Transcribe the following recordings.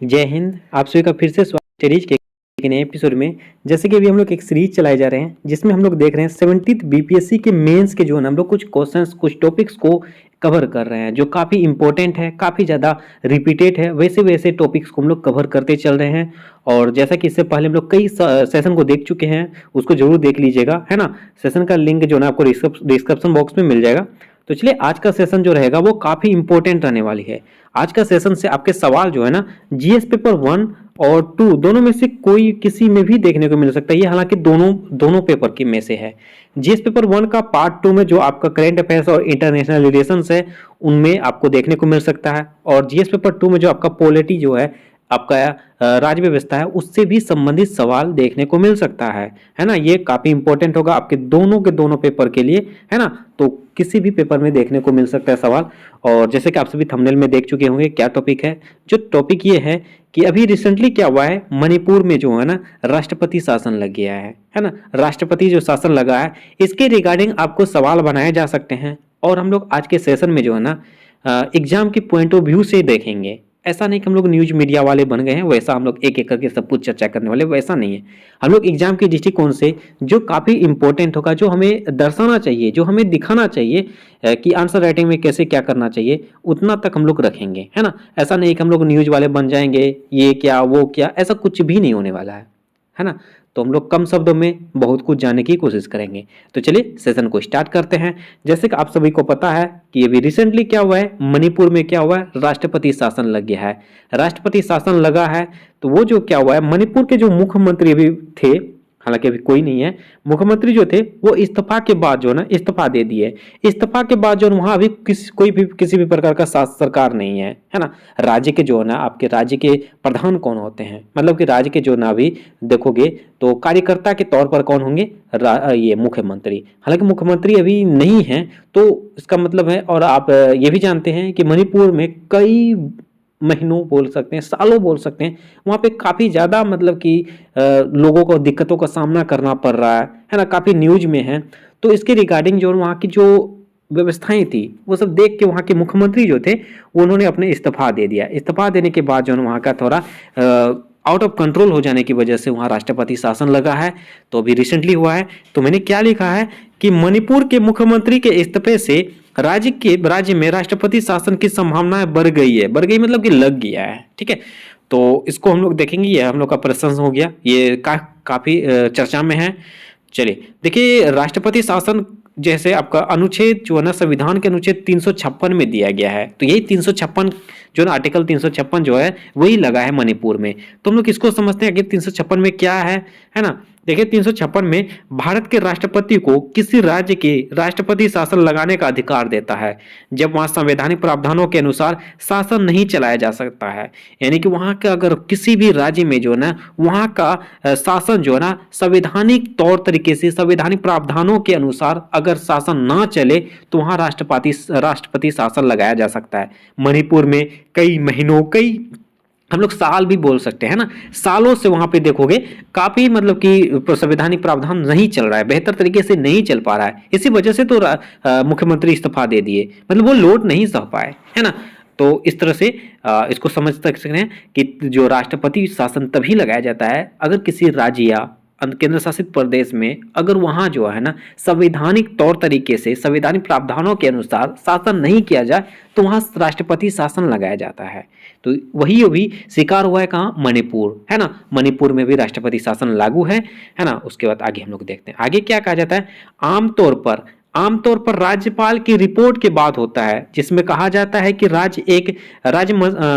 जय हिंद। आप सभी का फिर से स्वागत है सीरीज के एक नए एपिसोड में। जैसे कि अभी हम लोग एक सीरीज चलाए जा रहे हैं जिसमें हम लोग देख रहे हैं 70th बीपीएससी के मेंस के जो है ना हम लोग कुछ क्वेश्चंस कुछ टॉपिक्स को कवर कर रहे हैं जो काफ़ी इंपॉर्टेंट है, काफ़ी ज़्यादा रिपीटेड है। वैसे वैसे टॉपिक्स को हम लोग कवर करते चल रहे हैं। और जैसा कि इससे पहले हम लोग कई सेशन को देख चुके हैं, उसको जरूर देख लीजिएगा, है ना। सेशन का लिंक जो है ना आपको डिस्क्रिप्शन बॉक्स में मिल जाएगा। तो चलिए आज का सेशन जो रहेगा वो काफ़ी इंपॉर्टेंट रहने वाली है। आज का सेशन से आपके सवाल जो है ना जीएस पेपर 1 और 2 दोनों में से कोई किसी में भी देखने को मिल सकता है। ये हालांकि दोनों पेपर की में से है। जीएस पेपर 1 का पार्ट 2 में जो आपका करंट अफेयर्स और इंटरनेशनल रिलेशंस है उनमें आपको देखने को मिल सकता है। और जीएस पेपर 2 में जो आपका पॉलिटी जो है आपका राज्य व्यवस्था है उससे भी संबंधित सवाल देखने को मिल सकता है ना। ये काफी इंपॉर्टेंट होगा आपके दोनों के दोनों पेपर के लिए, है ना। तो किसी भी पेपर में देखने को मिल सकता है सवाल। और जैसे कि आप सभी थंबनेल में देख चुके होंगे क्या टॉपिक है। जो टॉपिक ये है कि अभी रिसेंटली क्या हुआ है, मणिपुर में जो है ना राष्ट्रपति शासन लग गया है ना। राष्ट्रपति जो शासन लगा है इसके रिगार्डिंग आपको सवाल बनाए जा सकते हैं। और हम लोग आज के सेशन में जो है ना एग्जाम की पॉइंट ऑफ व्यू से देखेंगे। ऐसा नहीं कि हम लोग न्यूज मीडिया वाले बन गए हैं, वैसा हम लोग एक एक करके सब कुछ चर्चा करने वाले, वैसा नहीं है। हम लोग एग्जाम के दृष्टिकोण से जो काफ़ी इंपॉर्टेंट होगा, जो हमें दर्शाना चाहिए, जो हमें दिखाना चाहिए कि आंसर राइटिंग में कैसे क्या करना चाहिए, उतना तक हम लोग रखेंगे, है ना। ऐसा नहीं कि हम लोग न्यूज वाले बन जाएंगे, ये क्या वो क्या, ऐसा कुछ भी नहीं होने वाला है ना। तो हम लोग कम शब्दों में बहुत कुछ जानने की कोशिश करेंगे। तो चलिए सेशन को स्टार्ट करते हैं। जैसे कि आप सभी को पता है कि अभी रिसेंटली क्या हुआ है, मणिपुर में क्या हुआ है, राष्ट्रपति शासन लग गया है। राष्ट्रपति शासन लगा है तो वो जो क्या हुआ है, मणिपुर के जो मुख्यमंत्री अभी थे, हालांकि अभी कोई नहीं है, मुख्यमंत्री जो थे वो इस्तीफा के बाद जो है ना इस्तीफा दे दिए। इस्तीफा के बाद जो वहां अभी किसी भी प्रकार का शासन सरकार नहीं है ना। राज्य के जो है ना आपके राज्य के प्रधान कौन होते हैं, मतलब कि राज्य के जो ना अभी देखोगे तो कार्यकर्ता के तौर पर कौन होंगे, ये मुख्यमंत्री। हालांकि मुख्यमंत्री अभी नहीं है तो इसका मतलब है। और आप ये भी जानते हैं कि मणिपुर में कई महीनों बोल सकते हैं, सालों बोल सकते हैं, वहाँ पे काफ़ी ज़्यादा मतलब कि लोगों को दिक्कतों का सामना करना पड़ रहा है ना। काफ़ी न्यूज में है। तो इसके रिगार्डिंग जो वहाँ की जो व्यवस्थाएं थी वो सब देख के वहाँ के मुख्यमंत्री जो थे उन्होंने अपने इस्तीफा दे दिया। इस्तीफा देने के बाद जो वहाँ का थोड़ा आउट ऑफ कंट्रोल हो जाने की वजह से वहाँ राष्ट्रपति शासन लगा है। तो अभी रिसेंटली हुआ है। तो मैंने क्या लिखा है कि मणिपुर के मुख्यमंत्री के इस्तीफे से राज्य में राष्ट्रपति शासन की संभावनाएं बढ़ गई है। बढ़ गई मतलब कि लग गया है, ठीक है। तो इसको हम लोग देखेंगे। ये हम लोग का प्रश्न हो गया, ये काफी चर्चा में है। चलिए देखिए, राष्ट्रपति शासन जैसे आपका अनुच्छेद जो है ना संविधान के अनुच्छेद 356 में दिया गया है। तो यही 356 जो ना आर्टिकल 356 जो है वही लगा है मणिपुर में। तो हम लोग इसको समझते हैं कि 356 में क्या है ना। देखिए 356 में भारत के राष्ट्रपति को किसी राज्य के राष्ट्रपति शासन लगाने का अधिकार देता है जब वहां संवैधानिक प्रावधानों के अनुसार शासन नहीं चलाया जा सकता है। यानी कि वहां का अगर किसी भी राज्य में जो है ना वहां का शासन जो है ना संवैधानिक तौर तरीके से संवैधानिक प्रावधानों के अनुसार अगर शासन ना चले तो वहां राष्ट्रपति शासन लगाया जा सकता है। मणिपुर में कई महीनों, कई हम लोग साल भी बोल सकते हैं ना, सालों से वहां पे देखोगे काफी मतलब कि संवैधानिक प्रावधान नहीं चल रहा है, बेहतर तरीके से नहीं चल पा रहा है। इसी वजह से तो मुख्यमंत्री इस्तीफा दे दिए, मतलब वो लोड नहीं सह पाए, है ना। तो इस तरह से इसको समझ सकते हैं कि जो राष्ट्रपति शासन तभी लगाया जाता है अगर किसी राज्य या केंद्र शासित प्रदेश में अगर वहां जो है ना संवैधानिक तौर तरीके से संवैधानिक प्रावधानों के अनुसार शासन नहीं किया जाए तो वहां राष्ट्रपति शासन लगाया जाता है। तो वही अभी शिकार हुआ है कहाँ, मणिपुर, है ना। मणिपुर में भी राष्ट्रपति शासन लागू है ना। उसके बाद आगे हम लोग देखते हैं आगे क्या कहा जाता है। आमतौर पर राज्यपाल की रिपोर्ट के बाद होता है जिसमें कहा जाता है कि राज्य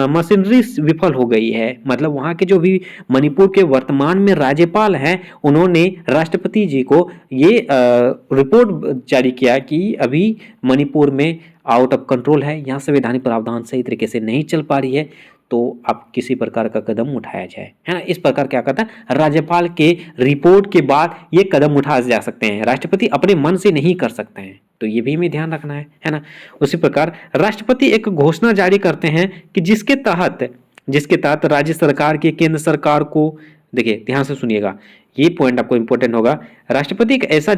मशीनरी विफल हो गई है। मतलब वहाँ के जो भी मणिपुर के वर्तमान में राज्यपाल हैं उन्होंने राष्ट्रपति जी को ये रिपोर्ट जारी किया कि अभी मणिपुर में आउट ऑफ कंट्रोल है, यहाँ संवैधानिक प्रावधान सही तरीके से नहीं चल पा रही है, तो आप किसी प्रकार का कदम उठाया जाए, है ना। इस प्रकार क्या करता है, राज्यपाल के रिपोर्ट के बाद ये कदम उठाए जा सकते हैं, राष्ट्रपति अपने मन से नहीं कर सकते हैं। तो ये भी हमें ध्यान रखना है ना। उसी प्रकार राष्ट्रपति एक घोषणा जारी करते हैं कि जिसके तहत राज्य सरकार के केंद्र सरकार को, देखिए ध्यान से सुनिएगा, ये पॉइंट आपको इंपॉर्टेंट होगा। राष्ट्रपति एक ऐसा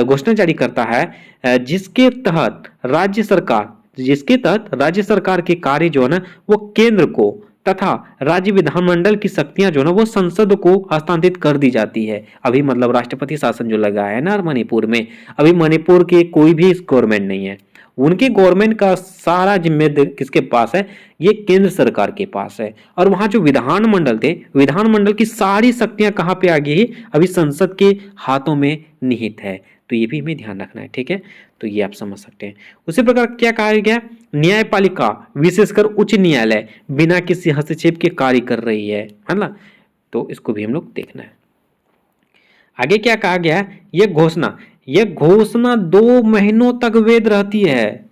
घोषणा जारी करता है जिसके तहत राज्य सरकार जिसके तहत राज्य सरकार के कार्य जो है ना वो केंद्र को तथा राज्य विधानमंडल की शक्तियां जो ना वो संसद को हस्तांतरित कर दी जाती है। अभी मतलब राष्ट्रपति शासन जो लगा है ना मणिपुर में, अभी मणिपुर के कोई भी गवर्नमेंट नहीं है, उनके गवर्नमेंट का सारा जिम्मेदारी किसके पास है, ये केंद्र सरकार के पास है। और वहां जो विधानमंडल थे, विधानमंडल की सारी शक्तियां कहां पे आ गई है, अभी संसद के हाथों में निहित है। तो ये भी हमें ध्यान रखना है, ठीक है। तो ये आप समझ सकते हैं। उसी प्रकार क्या कहा गया, न्यायपालिका विशेषकर उच्च न्यायालय बिना किसी हस्तक्षेप के कार्य कर रही है ना। तो इसको भी हम लोग देखना है। आगे क्या कहा गया, यह घोषणा 2 महीनों तक वैध रहती है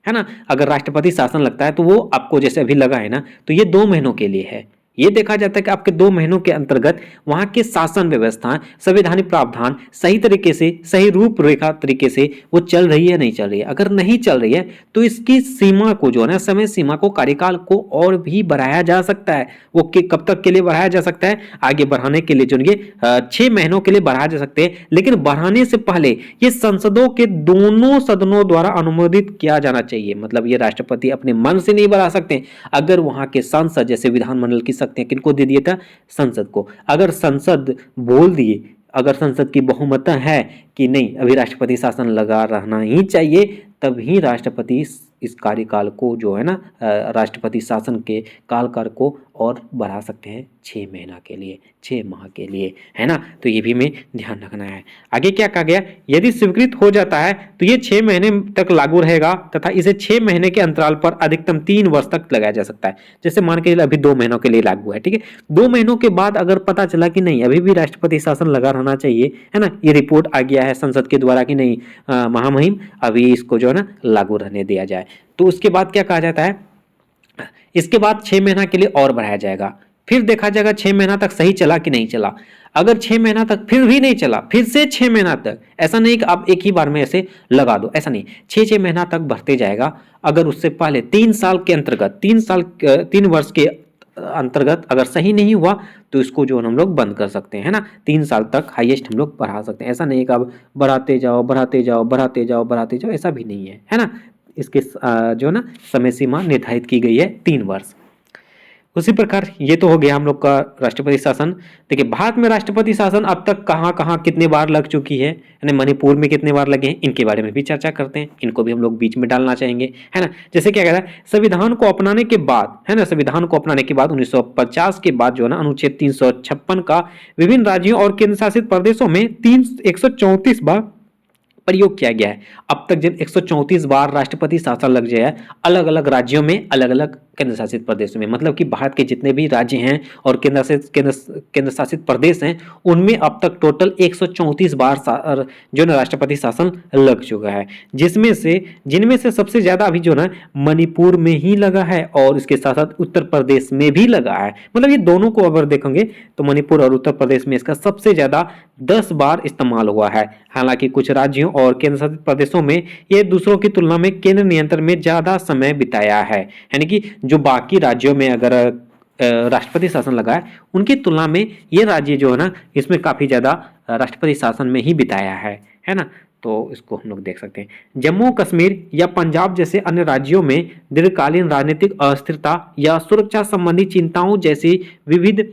ना। अगर राष्ट्रपति शासन लगता है तो वो आपको जैसे अभी लगा है ना, तो ये 2 महीनों के लिए है। ये देखा जाता है कि आपके 2 महीनों के अंतर्गत वहां के शासन व्यवस्था, संवैधानिक प्रावधान सही तरीके से, सही रूपरेखा तरीके से वो चल रही है नहीं चल रही है। अगर नहीं चल रही है तो इसकी सीमा को जो है ना, समय सीमा को, कार्यकाल को और भी बढ़ाया जा सकता है। वो कब तक के लिए बढ़ाया जा सकता है, आगे बढ़ाने के लिए जो ये 6 महीनों के लिए बढ़ाया जा सकते हैं। लेकिन बढ़ाने से पहले ये संसदों के दोनों सदनों द्वारा अनुमोदित किया जाना चाहिए। मतलब ये राष्ट्रपति अपने मन से नहीं बढ़ा सकते। अगर वहां के सांसद जैसे विधानमंडल की शक्तियां किनको दे दिया था, संसद को। अगर संसद बोल दिए, अगर संसद की बहुमत है कि नहीं अभी राष्ट्रपति शासन लगा रहना ही चाहिए, तभी राष्ट्रपति इस कार्यकाल को जो है ना, राष्ट्रपति शासन के कालकाल को और बढ़ा सकते हैं 6 महीना के लिए, 6 माह के लिए, है ना। तो ये भी हमें ध्यान रखना है। आगे क्या कहा गया, यदि स्वीकृत हो जाता है तो ये 6 महीने तक लागू रहेगा तथा इसे 6 महीने के अंतराल पर अधिकतम 3 वर्ष तक लगाया जा सकता है। जैसे मान के अभी 2 महीनों के लिए लागू है, ठीक है। 2 महीनों के बाद अगर पता चला कि नहीं अभी भी राष्ट्रपति शासन लगा रहना चाहिए, है ना, ये रिपोर्ट आ गया है संसद के द्वारा कि नहीं महामहिम अभी इसको जो है ना लागू रहने दिया जाए, तो उसके बाद क्या कहा जाता है, इसके बाद 6 महीना के लिए और बढ़ाया जाएगा। फिर देखा जाएगा 6 महीना तक सही चला कि नहीं चला। अगर 6 महीना तक फिर भी नहीं चला, फिर से 6 महीना तक, ऐसा नहीं कि आप एक ही बार में ऐसे लगा दो, ऐसा नहीं, 6 महीना तक बढ़ते जाएगा। अगर उससे पहले 3 साल के अंतर्गत, 3 वर्ष के अंतर्गत अगर सही नहीं हुआ तो इसको जो हम लोग बंद कर सकते हैं, है ना। 3 साल तक हाईएस्ट हम लोग बढ़ा सकते हैं। ऐसा नहीं कि अब बढ़ाते जाओ बढ़ाते जाओ बढ़ाते जाओ बढ़ाते जाओ, ऐसा भी नहीं है ना। इसके जो ना समय सीमा निर्धारित की गई है 3 वर्ष। उसी प्रकार ये तो हो गया हम लोग का राष्ट्रपति शासन। देखिए भारत में राष्ट्रपति शासन अब तक कहाँ कहाँ कितने बार लग चुकी है, यानी मणिपुर में कितने बार लगे हैं, इनके बारे में भी चर्चा करते हैं। इनको भी हम लोग बीच में डालना चाहेंगे, है ना। जैसे क्या कहता है, संविधान को अपनाने के बाद, है ना, संविधान को अपनाने के बाद 1950 के बाद जो है ना अनुच्छेद 356 का विभिन्न राज्यों और केंद्र शासित प्रदेशों में 134 बार प्रयोग किया गया है। अब तक जब 134 बार राष्ट्रपति शासन लग जाए अलग अलग राज्यों में, अलग अलग केंद्र शासित प्रदेशों में, मतलब कि भारत के जितने भी राज्य हैं और केंद्र शासित प्रदेश हैं उनमें अब तक टोटल 134 बार जो ना राष्ट्रपति शासन लग चुका है। जिनमें से सबसे ज्यादा अभी जो ना मणिपुर में ही लगा है और इसके साथ साथ उत्तर प्रदेश में भी लगा है। मतलब ये दोनों को अगर देखेंगे तो मणिपुर और उत्तर प्रदेश में इसका सबसे ज्यादा 10 बार इस्तेमाल हुआ है। हालांकि कुछ राज्यों और केंद्र शासित प्रदेशों में ये दूसरों की तुलना में केंद्र नियंत्रण में ज्यादा समय बिताया है, यानी कि जो बाकी राज्यों में अगर राष्ट्रपति शासन लगा है उनकी तुलना में ये राज्य जो है ना इसमें काफी ज्यादा राष्ट्रपति शासन में ही बिताया है ना। तो इसको हम लोग देख सकते हैं। जम्मू कश्मीर या पंजाब जैसे अन्य राज्यों में दीर्घकालीन राजनीतिक अस्थिरता या सुरक्षा संबंधी चिंताओं जैसी विविध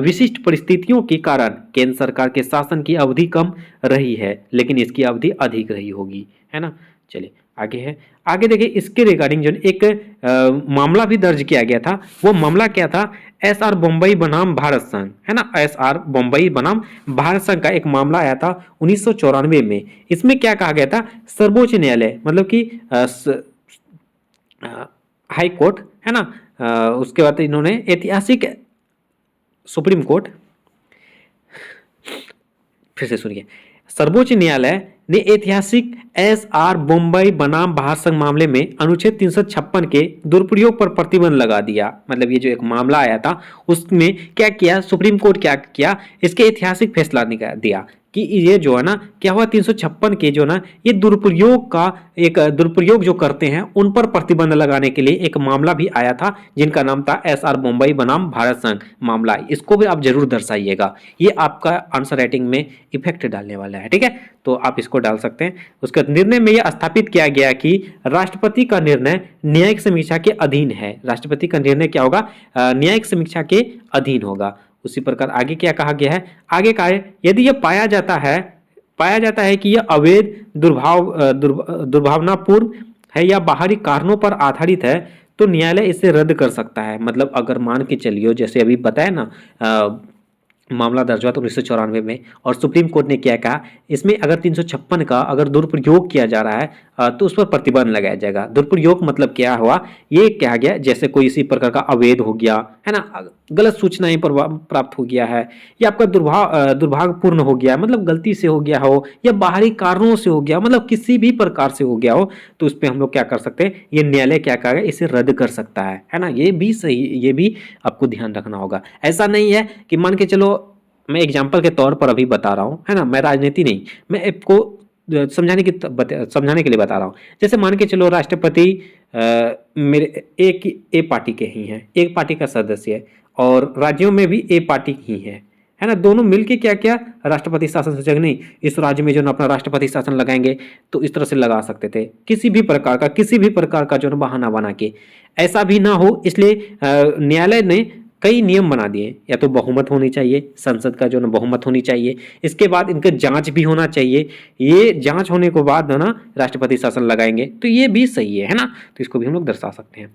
विशिष्ट परिस्थितियों के कारण केंद्र सरकार के शासन की अवधि कम रही है, लेकिन इसकी अवधि अधिक रही होगी, है ना। चलिए आगे है, आगे देखिए इसके रिगार्डिंग जो एक मामला भी दर्ज किया गया था। वो मामला क्या था, SR बम्बई बनाम भारत संघ, है ना। SR बम्बई बनाम भारत संघ का एक मामला आया था 1994 में। इसमें क्या कहा गया था, सर्वोच्च न्यायालय मतलब कि हाई कोर्ट, है ना, उसके बाद इन्होंने ऐतिहासिक सुप्रीम कोर्ट, फिर से सुनिए, सर्वोच्च न्यायालय ने ऐतिहासिक SR बम्बई बनाम भारत संघ मामले में अनुच्छेद 356 के दुरुपयोग पर प्रतिबंध लगा दिया। मतलब ये जो एक मामला आया था उसमें क्या किया सुप्रीम कोर्ट, क्या किया, इसके ऐतिहासिक फैसला दिया कि ये जो है ना क्या हुआ 356 के जो ना ये दुरुपयोग जो करते हैं उन पर प्रतिबंध लगाने के लिए एक मामला भी आया था, जिनका नाम था SR मुंबई बनाम भारत संघ मामला। इसको भी आप जरूर दर्शाइएगा, ये आपका आंसर राइटिंग में इफेक्ट डालने वाला है। ठीक है, तो आप इसको डाल सकते हैं। उसके निर्णय में यह स्थापित किया गया कि राष्ट्रपति का निर्णय न्यायिक समीक्षा के अधीन है। राष्ट्रपति का निर्णय क्या होगा, न्यायिक समीक्षा के अधीन होगा। उसी प्रकार आगे क्या कहा गया है, आगे कहा है यदि यह पाया जाता है कि यह अवैध दुर्भावनापूर्ण है या बाहरी कारणों पर आधारित है तो न्यायालय इसे रद्द कर सकता है। मतलब अगर मान के चलिए जैसे अभी बताया ना मामला दर्ज हुआ था 1994 में और सुप्रीम कोर्ट ने क्या कहा, इसमें अगर 356 का अगर दुरुपयोग किया जा रहा है तो उस पर प्रतिबंध लगाया जाएगा। दुरुपयोग मतलब क्या हुआ, ये कहा गया जैसे कोई इसी प्रकार का अवैध हो गया है ना, गलत सूचनाएं प्राप्त हो गया है या आपका दुर्भाग्यपूर्ण हो गया मतलब गलती से हो गया हो या बाहरी कारणों से हो गया मतलब किसी भी प्रकार से हो गया हो, तो उस पर हम लोग क्या कर सकते हैं, ये न्यायालय क्या कहेगा, इसे रद्द कर सकता है ना। ये भी सही, ये भी आपको ध्यान रखना होगा। ऐसा नहीं है कि मान के चलो मैं एग्जाम्पल के तौर पर अभी बता रहा हूँ है ना, मैं राजनीति नहीं, मैं आपको समझाने के लिए बता रहा हूँ। जैसे मान के चलो राष्ट्रपति मेरे ए पार्टी के ही हैं, एक पार्टी का सदस्य है और राज्यों में भी ए पार्टी ही है ना, दोनों मिलके क्या क्या राष्ट्रपति शासन से नहीं, इस राज्य में जो ना अपना राष्ट्रपति शासन लगाएंगे तो इस तरह से लगा सकते थे, किसी भी प्रकार का जो ना बहाना बना के। ऐसा भी ना हो इसलिए न्यायालय ने कई नियम बना दिए, या तो बहुमत होनी चाहिए, संसद का जो ना बहुमत होनी चाहिए, इसके बाद इनका जांच भी होना चाहिए, ये जांच होने के बाद ना राष्ट्रपति शासन लगाएंगे, तो ये भी सही है ना, तो इसको भी हम लोग दर्शा सकते हैं।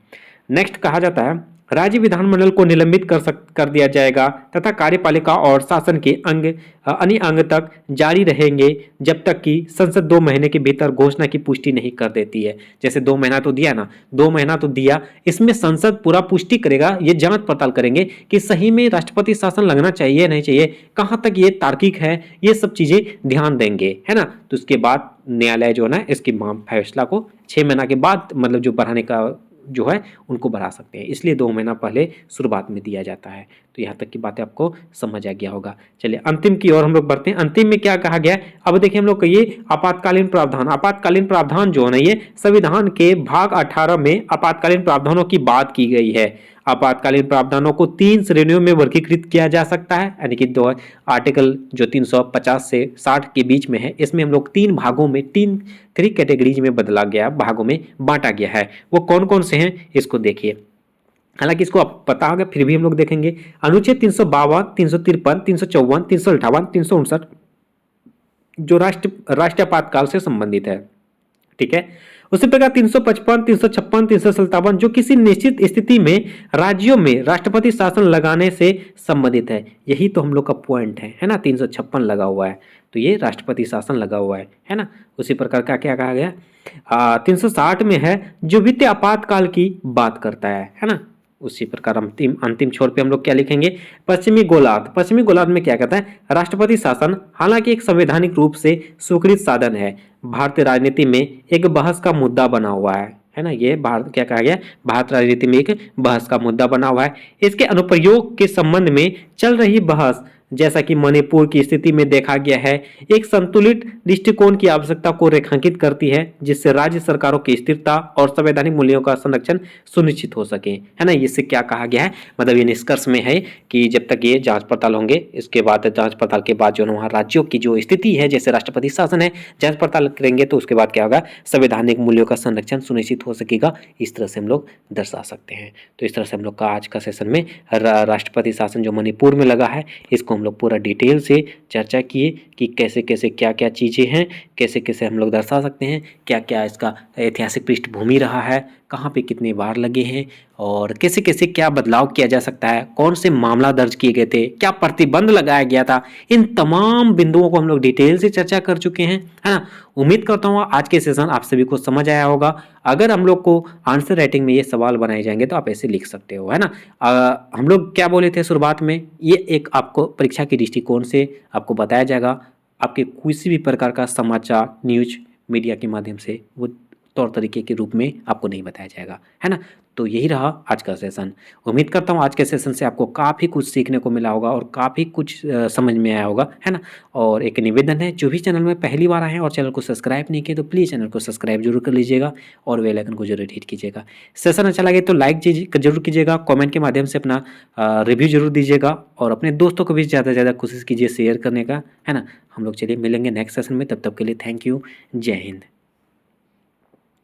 नेक्स्ट कहा जाता है राज्य विधानमंडल को निलंबित कर दिया जाएगा तथा कार्यपालिका और शासन के अन्य अंग तक जारी रहेंगे जब तक कि संसद 2 महीने के भीतर घोषणा की पुष्टि नहीं कर देती है। जैसे 2 महीना तो दिया ना, 2 महीना तो दिया, इसमें संसद पूरा पुष्टि करेगा, ये जांच पड़ताल करेंगे कि सही में राष्ट्रपति शासन लगना चाहिए नहीं चाहिए, कहाँ तक ये तार्किक है, ये सब चीजें ध्यान देंगे है ना। तो उसके बाद न्यायालय जो है ना इसकी फैसला को 6 महीना के बाद मतलब जो बढ़ाने का जो है उनको बढ़ा सकते हैं, इसलिए 2 महीना पहले शुरुआत में दिया जाता है। तो यहाँ तक की बातें आपको समझ आ गया होगा। चलिए अंतिम की ओर हम लोग बढ़ते हैं। अंतिम में क्या कहा गया है, अब देखिए हम लोग ये आपातकालीन प्रावधान जो है ना ये संविधान के भाग 18 में आपातकालीन प्रावधानों की बात की गई है। आपातकालीन प्रावधानों को 3 श्रेणियों में वर्गीकृत किया जा सकता है, यानी कि दो आर्टिकल जो 350 से 60 के बीच में है, इसमें हम लोग 3 भागों में 3 कैटेगरीज में बदला गया, भागों में बांटा गया है। वो कौन कौन से हैं इसको देखिए, हालांकि इसको आप पता होगा फिर भी हम लोग देखेंगे। अनुच्छेद 352, 353, 354, 358, 359 जो राष्ट्रीय आपातकाल से संबंधित है, ठीक है। उसी प्रकार 355, 356, 357 जो किसी निश्चित स्थिति में राज्यों में राष्ट्रपति शासन लगाने से संबंधित है। यही तो हम लोग का पॉइंट है ना, 356 लगा हुआ है तो ये राष्ट्रपति शासन लगा हुआ है ना। उसी प्रकार का क्या कहा गया 360 में है जो वित्तीय आपातकाल की बात करता है ना। उसी प्रकार अंतिम छोर पे हम लोग क्या लिखेंगे, पश्चिमी गोलार्ध में क्या कहता है, राष्ट्रपति शासन हालांकि एक संवैधानिक रूप से स्वीकृत साधन है, भारतीय राजनीति में एक बहस का मुद्दा बना हुआ है ना। ये भारत क्या कहा गया, भारत राजनीति में एक बहस का मुद्दा बना हुआ है। इसके अनुप्रयोग के संबंध में चल रही बहस जैसा कि मणिपुर की स्थिति में देखा गया है एक संतुलित दृष्टिकोण की आवश्यकता को रेखांकित करती है जिससे राज्य सरकारों की स्थिरता और संवैधानिक मूल्यों का संरक्षण सुनिश्चित हो सके, है ना। इससे क्या कहा गया है, मतलब ये निष्कर्ष में है कि जब तक ये जांच पड़ताल होंगे, इसके बाद जांच पड़ताल के बाद जो है वहाँ राज्यों की जो स्थिति है जैसे राष्ट्रपति शासन है, जांच पड़ताल करेंगे तो उसके बाद क्या होगा, संवैधानिक मूल्यों का संरक्षण सुनिश्चित हो सकेगा। इस तरह से हम लोग दर्शा सकते हैं। तो इस तरह से हम लोग का आज का सेशन में राष्ट्रपति शासन जो मणिपुर में लगा है इसको हम लोग पूरा डिटेल से चर्चा किए कि कैसे कैसे क्या क्या चीज़ें हैं, कैसे कैसे हम लोग दर्शा सकते हैं, क्या क्या इसका ऐतिहासिक पृष्ठभूमि रहा है, कहाँ पे कितने बार लगे हैं और कैसे कैसे क्या बदलाव किया जा सकता है, कौन से मामला दर्ज किए गए थे, क्या प्रतिबंध लगाया गया था। इन तमाम बिंदुओं को हम लोग डिटेल से चर्चा कर चुके हैं, है ना। उम्मीद करता हूँ आज के सेशन आप सभी को समझ आया होगा। अगर हम लोग को आंसर राइटिंग में ये सवाल बनाए जाएंगे तो आप ऐसे लिख सकते हो, है ना। हम लोग क्या बोले थे शुरुआत में, ये एक आपको परीक्षा के दृष्टिकोण से आपको बताया जाएगा, आपके किसी भी प्रकार का समाचार न्यूज मीडिया के माध्यम से वो तौर तरीके के रूप में आपको नहीं बताया जाएगा, है ना। तो यही रहा आज का सेशन। उम्मीद करता हूँ आज के सेशन से आपको काफ़ी कुछ सीखने को मिला होगा और काफ़ी कुछ समझ में आया होगा, है ना। और एक निवेदन है, जो भी चैनल में पहली बार आए हैं और चैनल को सब्सक्राइब नहीं किए तो प्लीज़ चैनल को सब्सक्राइब जरूर कर लीजिएगा और बेल आइकन को जरूर हिट कीजिएगा। सेशन अच्छा लगे तो लाइक जरूर कीजिएगा, कमेंट के माध्यम से अपना रिव्यू जरूर दीजिएगा और अपने दोस्तों को भी ज़्यादा से ज़्यादा कोशिश कीजिए शेयर करने का, है ना। हम लोग चलिए मिलेंगे नेक्स्ट सेशन में, तब तक के लिए थैंक यू। जय हिंद।